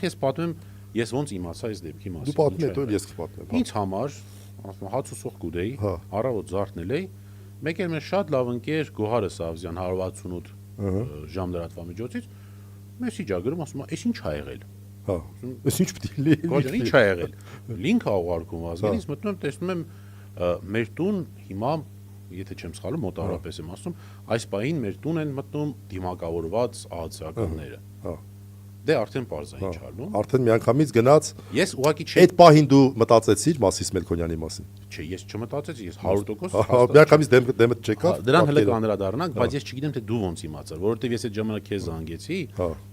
ես պատմեմ, ես ոնց իմացա այս դեպքի մասին։ Դու պատմի հետո ես կպատմեմ։ Ինձ համար, ասում հաց ու սոխ կուտեի, Հա։ առավոտ զարթնել էի, մեկ էլ մեր շատ լավ ընկեր Գոհարը Սավզյան 168 ժամ լրատվամիջոցից մեսիջ ա գրում, ասում է, «Էս ինչ ա եղել»։ Հա։ Էս ինչ պետք է լինի։ Գոհարը ինչ ա եղել։ Լինք ա ուղարկում Ազգենից, մտնում եմ, տեսնում եմ մեր տուն հիմա, եթե չեմ սխալվում, մոտավորապես եմ ասում, այս պահին մեր տուն են մտնում դիմակավորված ԱԱՑ-ականները։ Հա։ Դե արդեն պարզ է ինչ ալնում։ Արդեն միանգամից գնաց։ Ես ուղղակի չէի։ Այդ պահին դու մտածեցիր Մասիս Մելքոնյանի մասին։ Չէ, ես չմտածեցի, ես 100% Միանգամից դեմդ չեկավ։ Դրան հենց կանդրադառնանք, բայց ես չգիտեմ թե դու ոնց իմացար, որովհետև ես այդ ժամանակ քեզ զանգեցի,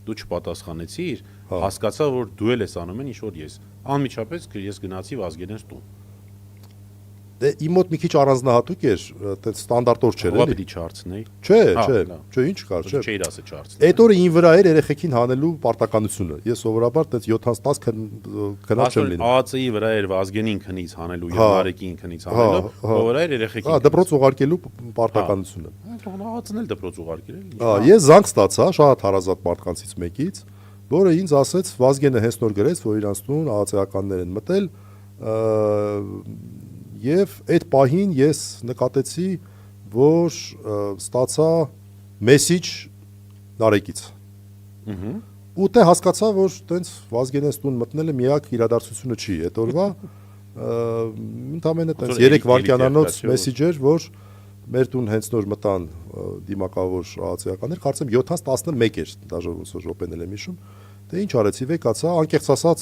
դու չպատասխանեցիր, հասկացա, որ դու էլ ես անում ինչ որ ես։ Անմիջապես ես գնացի Վազգենից տուն։ Դե իմ մոտ մի քիչ առանձնահատուկ էր, այդպես ստանդարտոր չէր Ո՞վ էլի։ պիտի չարցնեի։ Չէ, ինչ կար, չէ։ Չէի ասել չարցնեի։ Այդ օրը ին վրա էր երեխեքին հանելու պարտականությունը։ Ես սովորաբար այդպես 7-10 քնած չեմ լինում։ ԱԱՑ-ի վրա էր Վազգենին քնից հանելու եւ Նարեկին քնից հանելու, ով վրա էր երեխեքին։ Հա, դպրոց ուղարկելու պարտականությունը։ ԱԱՑ-ն էլ դպրոց ուղարկել էլի։ Հա, ես զանգ ստացա շատ հարազատ մարդկանցից մեկից, որը ինձ ասեց Վազգենը հենց նոր գրեց, որ իրանց տուն ԱԱՑ-ականներ են մտել, եւ այդ պահին ես նկատեցի, որ ստացա մեսիջ Նարեկից։ Ու դե հասկացա, որ տենց Վազգենից տուն մտնելը միակ իրադարձությունը չի, այդ օրվա ընդամենը տենց 3 վայրկյանանոց մեսիջ էր, որ մեր տուն հենց նոր մտան դիմակավոր ԱԱՑ-ականներ, կարծեմ 7-11 էր, դաժե ոնց որ րոպենել եմ հիշում։ Դե ինչ արեցի, վեկացա, անկեղծ ասած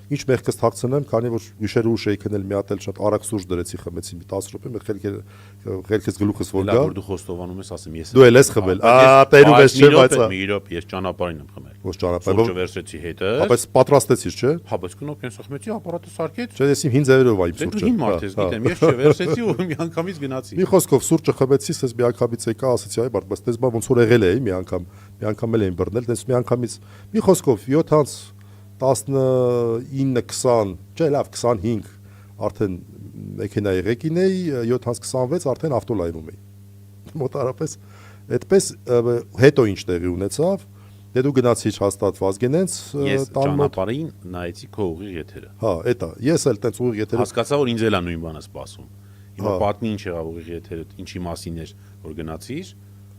ինչ մեղքս թաքցնեմ, քանի որ գիշերը ուշ էի քնել, մի հատ էլ շատ արագ սուրճ դրեցի, խմեցի մի 10 րոպե, մի խելքես գլուխս որ գա։ Լավ, որ դու խոստովանում ես, ասեմ ես։ Դու էլ ես խմել։ Տերում ես չէ, բայց մի րոպե ես ճանապարհին եմ խմել։ Ոչ ճանապարհ։ Սուրճը վերցրեցի հետը։ Հա, բայց պատրաստեցիր, չէ։ Հա, բայց կնոպ ես խմեցի, ապարատը սարքեց։ Չէ, ես իմ հին ձևերով այ Դե դու սուրճը։ հին մարդ ես, գիտեմ, ես չվերցեցի ու մի անգամից գնացի։ Մի խոսքով սուրճը խմեցի, ասես մի անգամից եկա, ասեցի, այ բարդ, բայց դες բա ոնց որ եղել է, մի անգամ էլ էին բռնել, դες մի անգամից մի խոսքով 7-19-20, չէ, լավ 25 արդեն մեքենայի ղեկին էի, 7-26 արդեն ավտոլայվում էի։ Մոտարապես այդպես հետո ինչ տեղի ունեցավ, դե դու գնացիր հաստատ Վազգենից ես ճանապարհին նայեցի քո ուղիղ եթերը։ Հա, էտա, ես էլ տենց ուղիղ եթերը հասկացա, որ ինձ էլ է նույն բանը սպասում։ Հիմա պատմի ինչ եղավ ուղիղ եթերը, ինչի մասին էր, որ գնացիր։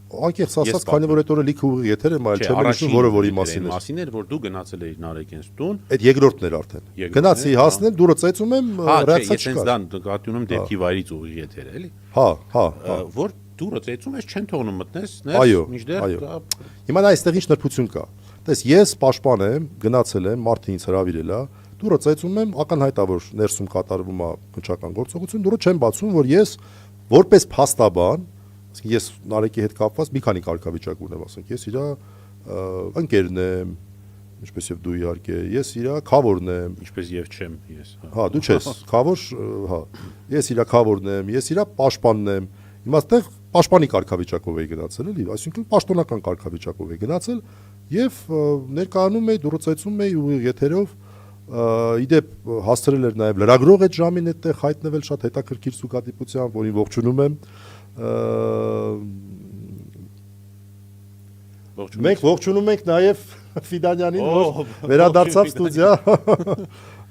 Անկեղծ ասած, քանի որ այդ օրը լիքը ուղիղ եթեր եմ, այլ չեմ հիշում որը որի մասին էր։ Մասին էր, որ դու գնացել էիր Նարեկենց տուն։ Այդ երկրորդն էր արդեն։ Գնացի հասնել, դուրը ծեծում եմ, ռեակցիա չկար։ Հա, ես նկատի ունեմ դեպքի վայրից ուղիղ եթեր, էլի։ Հա։ Որ դուրը ծեծում ես, չեն թողնում մտնես, Այո, մինչդեռ հիմա նա այստեղ ինչ նրբություն կա։ Տես ես պաշտպան եմ, գնացել եմ, մարդը ինձ հրավիրել է, դուրը ծեծում եմ, ակնհայտ է որ ներսում կատարվում է քնչական գործողություն, դուրը չեմ բացում, որ ես որպես փաստաբան, ասենք ես Նարեկի հետ կապված մի քանի կարգավիճակ ունեմ, ասենք ես իր ընկերն եմ, ինչպես եւ դու իհարկե, ես իր քավորն եմ, ինչպես եւ չեմ ես։ Հա, դու չես, քավոր, հա։ Ես իր քավորն եմ, ես իր պաշտպանն եմ։ Հիմա այդտեղ պաշտպանի կարգավիճակով էի գնացել, էլի, այսինքն պաշտոնական կարգավիճակով էի գնացել եւ ներկայանում էի, դուրը ծեծում էի ուղիղ եթերով, իդեպ հասցրել էր նաեւ լրագրող այդ ժամին այդտեղ հայտնվել շատ հետաքրքիր զուգադիպությամբ, որին ողջունում եմ։ Մենք ողջունում ենք նաեւ Ֆիդանյանին, որ վերադարձավ ստուդիա։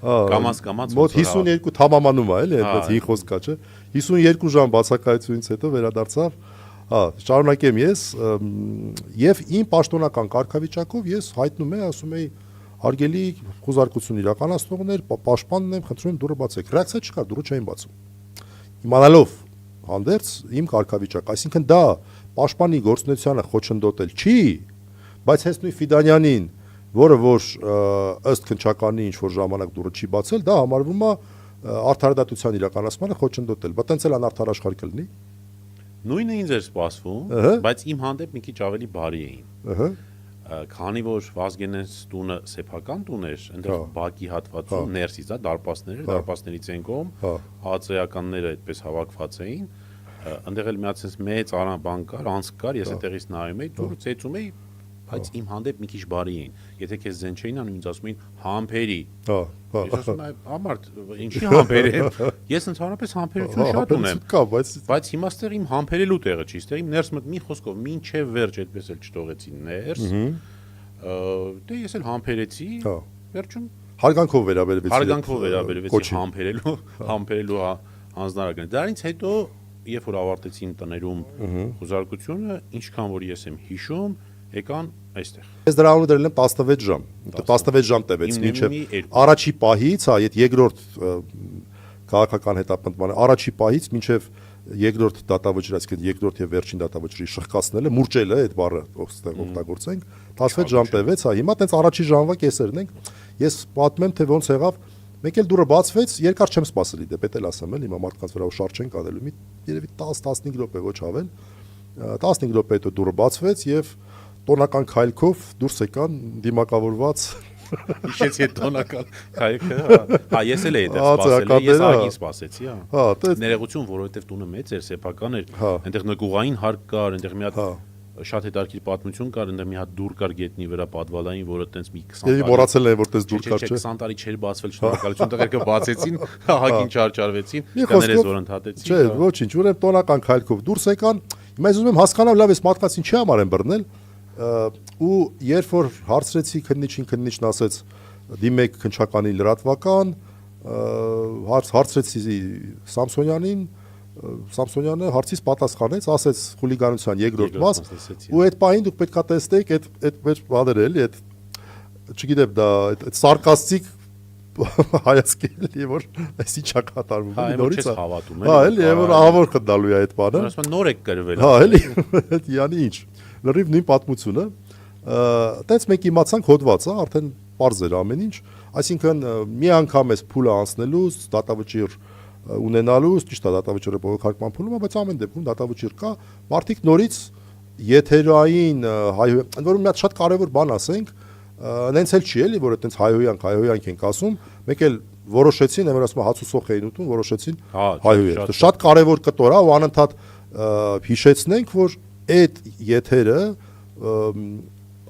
Կամաց մոտ 52 թամամանում է, էլի, այդպես հին խոսք կա, չէ։ 52 ժամ բացակայությունից հետո վերադարձավ։ Հա, շարունակեմ ես եւ իմ պաշտոնական կարգավիճակով ես հայտնում եմ, ասում եի, հարգելի խոզարկություն իրականացնողներ, պաշտպանն եմ, խնդրում եմ դուրը բացեք։ Ռեակցիա չկար, դուրը չէին բացում։ Իմանալով հանդերձ իմ կարգավիճակ, այսինքն դա պաշտպանի գործունեությանը խոչընդոտել չի, բայց հենց նույն Ֆիդանյանին, որը որ ըստ քնչականի ինչ որ ժամանակ դուրը չի բացել, դա համարվում է արդարադատության իրականացմանը խոչընդոտել։ Բայց տենց էլ անարդար աշխարհ կլինի։ Նույնը ինձ էր սպասվում, բայց իմ հանդեպ մի քիչ ավելի բարի էին։ Քանի որ Վազգենից տունը սեփական տուն էր, այնտեղ բակի հատվածում ներսից, դա դարպասներ էր, դարպասներից են կողմ, ԱԱՑ-ականները այդպես հավաքված էին, այնտեղ էլ մի հատ մեծ բան կար, անցք կար, ես այդտեղից նայում էի, դուրս ծեծում էի, բայց իմ հանդեպ մի քիչ բարի էին։ Եթե քեզ զեն չէին անում, ինձ ասում էին համբերի։ Ես ասում եմ, ամարտ, ինչի համբեր եմ։ Ես ընդհանրապես համբերություն շատ ունեմ։ Բայց հիմա ստեղ իմ համբերելու տեղը չի, ստեղ իմ ներս մի խոսքով մինչև վերջ այդպես էլ չթողեցին ներս։ Դե ես էլ համբերեցի, վերջում Հարգանքով վերաբերվեցի։ Հարգանքով վերաբերվեցի համբերելու հանձնարարական։ Դրանից հետո, երբ որ ավարտեցին տներում խոզարկությունը, ինչքան որ ես եմ հիշում, եկան այստեղ։ Ես դրա անունը դրել եմ 16 ժամ։ 16 ժամ տևեց մինչև առաջի պահից, հա, այդ երկրորդ քաղաքական հետապնդման առաջի պահից մինչև երկրորդ դատավճիռ, այսինքն երկրորդ եւ վերջին դատավճիռի շղկացնելը, մուրճելը, այդ բառը օգտագործենք, 16 ժամ տևեց, հա, հիմա տենց առաջի ժամվա կեսերն ենք։ Ես պատմեմ, թե ոնց եղավ։ Մեկ էլ դուրը բացվեց, երկար չեմ սպասել դե պետք է ասեմ, էլ հիմա մարդկանց վրա շարժ չեն կանելու։ Մի երևի 10-15 րոպե ոչ ավել։ 15 րոպե հետո դուրը բացվեց եւ տոնական քայլքով դուրս եկան դիմակավորված Իշեցի այդ տոնական քայլքը, հա, ես էլ էի դա սպասել, ես ագին սպասեցի, հա։ Հա, ներողություն, որովհետև տունը մեծ էր, սեփական էր, այնտեղ նկուղային հարկ կար, այնտեղ մի հատ շատ հետաքրքիր պատմություն կար, այնտեղ մի հատ դուռ կար գետնի վրա պատվալային, որը տենց մի 20 տարի։ Եվ մոռացել են որ տես դուռ կար, չէ։ 20 տարի չէր բացվել, շնորհակալություն, տղերքը բացեցին, հագին չարչարվեցին, կաներես որ ընդհատեցին։ Չէ, ոչինչ, ուրեմն տոնական քայլքով դուրս եկան։ Հիմա ես ուզում եմ հասկանալ լավ էս մարդկանց ինչի համար են բռնել, ու երբ որ հարցրեցի քննիչն ասեց դիմեք քնչականի լրատվական, հարցրեցի Սամսոնյանը հարցից պատասխանեց, ասեց խուլիգանության երկրորդ մաս, ու այդ պահին դուք պետքա տեսնեք այդ մեր բաները էլի, այդ չգիտեմ դա այդ սարկաստիկ հայացքելի որ այս ինչա կատարվում է նորից հավատում հա էլի որ ահավոր խնդալու է այդ բանը ասում նոր եք գրվել հա էլի այդ յանի ինչ լրիվ նույն պատմությունը տենց մենք իմացանք հոդվածը արդեն པարզ էր ամեն ինչ այսինքն մի անգամ էս փուլը անցնելուց դատավճիռ ունենալուց ճիշտ է դատավճիռը բողոքարկման փուլում է բայց ամեն դեպքում դատավճիռ կա մարդիկ նորից եթերային ընդ որում մի հատ շատ կարևոր բան ասենք նենց էլ չի էլի որ այտենց հայհոյանք ենք ասում մեկ էլ որոշեցին եմ ասում հացուսող էին ուտում որոշեցին հայհոյել շատ կարևոր կտոր է ու անընդհատ հիշեցնենք որ այդ եթերը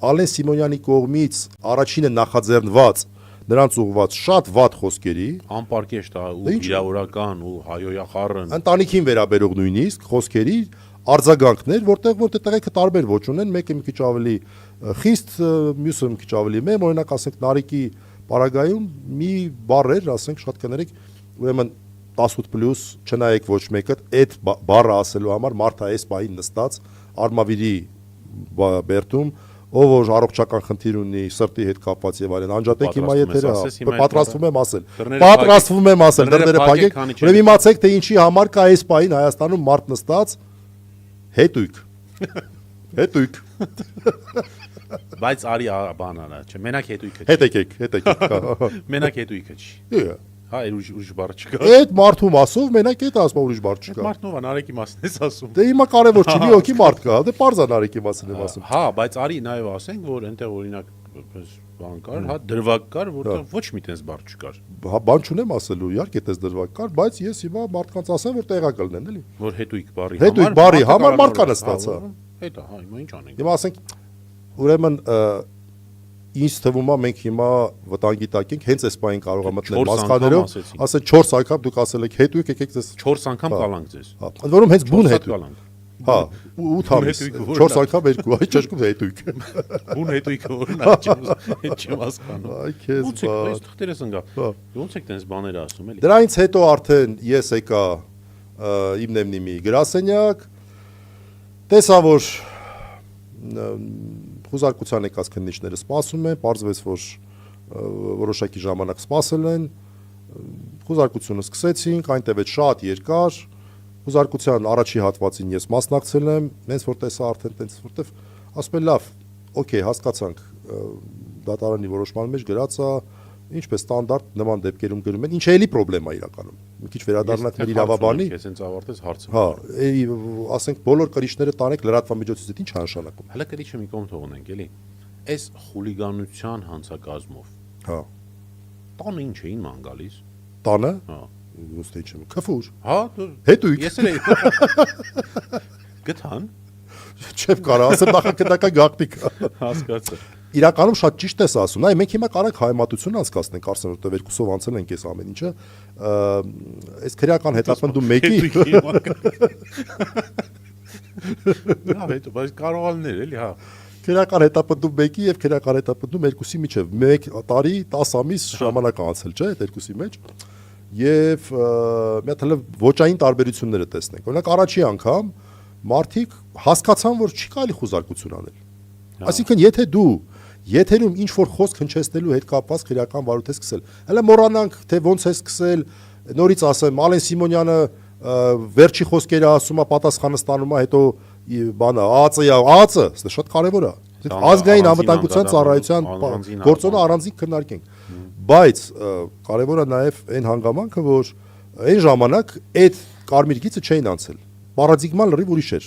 Ալեն Սիմոնյանի կողմից առաջինը նախաձեռնված նրանց ուղված շատ վատ խոսքերի անպարկեշտ ու իրավորական ու հայոյախառն ընտանիքին վերաբերող նույնիսկ խոսքերի արձագանքներ որտեղ տղեկը տարբեր ոճ ունեն մեկը մի քիչ ավելի խիստ մյուսը մի քիչ ավելի մեմ օրինակ ասենք Նարեկի պարագայում մի բառ էր ասենք շատ կներեք ուրեմն 18+ չնայեք ոչ մեկը այդ բառը ասելու համար մարդը այս պահին նստած արմավիրի բերդում ով որ առողջական խնդիր ունի սրտի հետ կապված եւ այլն անջատեք հիմա եթերը պատրաստվում եմ ասել դրները փակեք ուրեմն իմացեք թե ինչի համար կա այս պահին Հայաստանում մարդ նստած հետույք բայց արի բան արա չէ մենակ հետույքը հետեկեք մենակ հետույքը չի հա ուրիշ բառ չկա այդ մարդու մասով մենակ այդ ասում ուրիշ բառ չկա մարդն ով է Նարեկի մասն ես ասում դե հիմա կարևոր չի մի հոգի մարդ կա դե պարզ է Նարեկի մասն եմ ասում հա բայց արի նաև ասենք որ այնտեղ օրինակ բան կար հա դրվագ կար որտեղ ոչ մի տես բառ չկար հա բան չունեմ ասելու իհարկե տես դրվագ կար բայց ես հիմա մարդկանց ասեմ որ տեղակալն են էլի որ հետույք բառի համար մարդ կա նստած հա հետա հա հիմա ինչ անենք հիմա ասենք ուրեմն ինձ թվում է մենք հիմա վտանգի տակ ենք հենց այս պահին կարող է մտնել մասխաներով ասել 4 անգամ դուք ասել եք հետույք եկեք ձեզ 4 անգամ կալանք ձեզ հա ընդ որում հենց բուն հետույք հա 8 ամիս 4 անգամ երկու այ ճշգում հետույք բուն հետույքը որն չեմ հասկանում այ քեզ բա այս թղթերս ընկա ոնց եք տես բաները ասում էլի դրանից հետո արդեն ես եկա իմ նեմնիմի գրասենյակ տեսա որ խոզարկության եկած քննիչները սպասում են, պարզվեց, որ որոշակի ժամանակ սպասել են, խոզարկությունը սկսեցինք, այն տևեց շատ երկար, խոզարկության առաջի հատվածին ես մասնակցել եմ, նենց որ տեսա արդեն տենց, որտեվ ասում են լավ, օքեյ, հասկացանք, դատարանի որոշման մեջ գրած է, ինչպես ստանդարտ նման դեպքերում գրում են, ինչը էլի պրոբլեմ է իրականում։ Մի քիչ վերադառնանք մեր իրավաբանի։ Ես հենց ավարտես հարցը։ Հա, ասենք բոլոր կրիչները տանեք լրատվամիջոցից, դա ի՞նչ է նշանակում։ Հələ կրիչը մի կողմ թողնենք, էլի։ Այս խուլիգանության հանցակազմով։ Հա։ Տանը ինչ էին ման գալիս։ Տանը։ Հա։ Ոնց թե չեմ։ Քֆուր։ Հա, հետույք։ Ես էլ էի։ Գտան։ Չեմ կարող ասել նախագծական գաղտնիք։ Հասկացա։ Իրականում շատ ճիշտ ես ասում։ Այ մենք հիմա կարանք հայմատություն անցկացնենք, արսեն որտեղ երկուսով անցել ենք այս ամեն ինչը։ Այս քրեական հետապնդում մեկի։ Լավ է, բայց կարողաններ էլի, հա։ քրեական հետապնդում 1-ի եւ քրեական հետապնդում 2-ի միջեւ 1 տարի 10 ամիս ժամանակ անցել, չէ՞, այդ երկուսի մեջ։ Եվ մի հատ հələ ոճային տարբերությունները տեսնենք։ Օրինակ առաջի անգամ մարդիկ հասկացան, որ չի կարելի խոզարկություն անել։ Այսինքն եթե դու եթերում ինչ որ խոսք հնչեցնելու հետ կապված քրեական վարույթ ես սկսել, հələ մոռանանք թե ոնց է սկսել, նորից ասեմ, Ալեն Սիմոնյանը վերջի խոսքերը ասում է, պատասխանը ստանում է, հետո բանը ԱԱՑ-ը, դա շատ կարևոր է։ Ազգային անվտանգության ծառայության գործոնը առանձին քննարկենք։ Բայց կարևոր է նաև այն հանգամանքը, որ այն ժամանակ այդ կարմիր գիծը չէին անցել։ Պարադիգման լրիվ ուրիշ էր։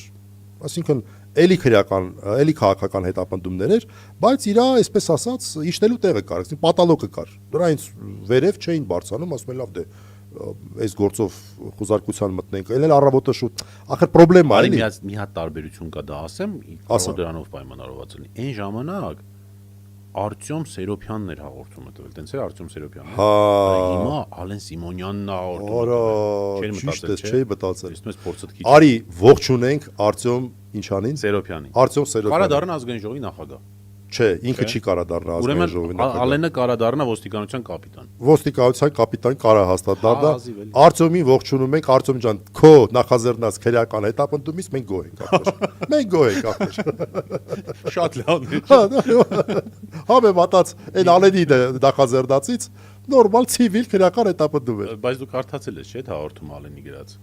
Այսինքն էլի քրեական, էլի քաղաքական հետապնդումներ էր, բայց իրա, այսպես ասած, իջնելու տեղը կար, այսինքն պատալոկը կար։ Դրանից վերև չէին բարձանում, ասում են լավ դե այս գործով խոզարկության մտնենք, այլ առավոտը շուտ։ Ախր խնդրեմա էլի։ Մի հատ տարբերություն կա, դա ասեմ, դրանով պայմանավորված լինի։ Այն ժամանակ Արտյոմ Սերոփյանն էր հաղորդումը տվել, տենց էր Արտյոմ Սերոփյանը։ Հիմա Ալեն Սիմոնյանն է հաղորդումը։ Չէի մտածել։ Իսկ մեզ փորձը քիչ։ Արի ողջունենք Արտյոմ Ինչանին։ Սերոփյանին։ Արտյոմ Սերոփյանը։ Կարա դառնա ազգային ժողովի նախագահ։ Չէ, ինքը չի կարա դառնա ազգային ժողովի նախագահ։ Ալենը կարա դառնա ոստիկանության կապիտան։ Ոստիկանության կապիտան կարա հաստատ դառնա։ Արտյոմին ողջունում ենք, Արտյոմ ջան, քո նախաձեռնած քրեական հետապնդումից մենք գոհ ենք ապեր։ Մենք գոհ ենք ապեր։ Շատ լավ է։ Հա մտած այն Ալենի նախաձեռնածից նորմալ ցիվիլ քրեական հետապնդում է։ Բայց դու կարդացել ես, չէ՞, դա հաղորդումը Ալենի գրած։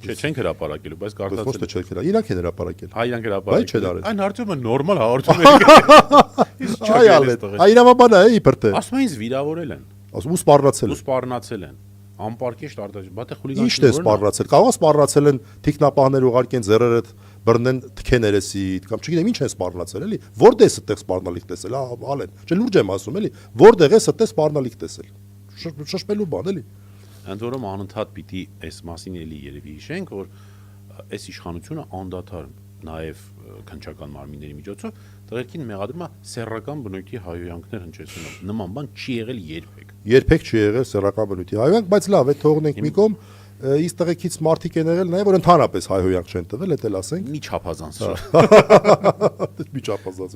Չէ, չենք հրապարակելու, բայց կարդացել։ Ոչ թե չեք հրապարակել։ Իրանք են հրապարակել։ Հայ իրանք հրապարակել։ Այն Արտյոմը նորմալ հաղորդում է։ Այ Ալեն։ Այ իրավաբան է, իբր թե։ Ասում են ինձ վիրավորել են։ Ասում ու սպառնացել։ Ու սպառնացել են։ Անպարկեշտ արտադրություն, բա թե խուլիգանություն։ Ինչ է սպառնացել։ Կարող սպառնացել են թիկնապահներ ուղարկեն ձեռերը բռնեն թքեն երեսի, կամ չգիտեմ ինչ են սպառնացել, էլի։ Որտե՞ղ է այդտեղ սպառնալիք տեսել, Ալեն։ Չէ, լուրջ եմ ասում, էլի։ Որտե՞ղ է այդտեղ սպառնալիք տեսել։ Շշպելու բան, էլի։ Ընդ որում անընդհատ պիտի այս մասին էլի երևի հիշենք, որ այս իշխանությունը անդադար նաև քննչական մարմինների միջոցով տղերքին մեղադրում է սեռական բնույթի հայհոյանքներ հնչեցնում։ Նման բան չի եղել երբեք։ Երբեք չի եղել սեռական բնույթի հայհոյանք, բայց լավ է թողնենք մի կողմ, իսկ տղեկից մարդիկ են եղել նաև որ ընդհանրապես հայհոյանք չեն տվել, դա էլ ասենք։ Մի չափազանց։ Մի չափազանց։